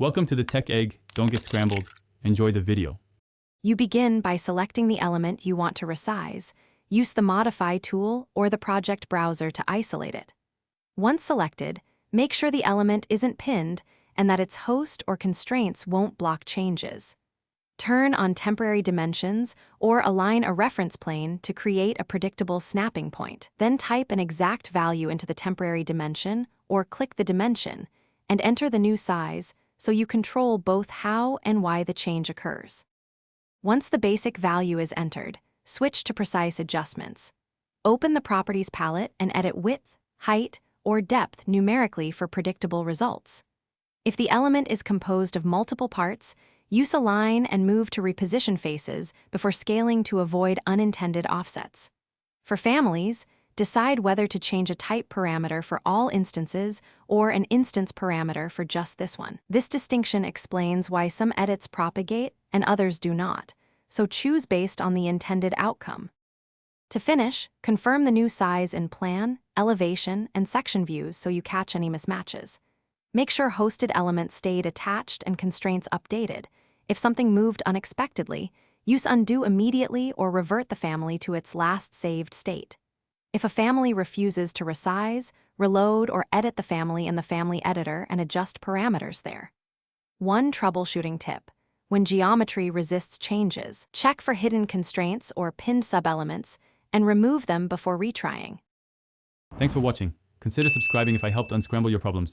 Welcome to the Tech Egg. Don't get scrambled. Enjoy the video. You begin by selecting the element you want to resize. Use the Modify tool or the project browser to isolate it. Once selected, make sure the element isn't pinned and that its host or constraints won't block changes. Turn on temporary dimensions or align a reference plane to create a predictable snapping point. Then type an exact value into the temporary dimension or click the dimension and enter the new size so you control both how and why the change occurs. Once the basic value is entered, switch to precise adjustments. Open the Properties palette and edit width, height, or depth numerically for predictable results. If the element is composed of multiple parts, use Align and move to reposition faces before scaling to avoid unintended offsets. For families, decide whether to change a type parameter for all instances or an instance parameter for just this one. This distinction explains why some edits propagate and others do not, so choose based on the intended outcome. To finish, confirm the new size in plan, elevation, and section views so you catch any mismatches. Make sure hosted elements stayed attached and constraints updated. If something moved unexpectedly, use Undo immediately or revert the family to its last saved state. If a family refuses to resize, reload or edit the family in the family editor and adjust parameters there. One troubleshooting tip: when geometry resists changes, check for hidden constraints or pinned subelements and remove them before retrying. Thanks for watching. Consider subscribing if I helped unscramble your problems.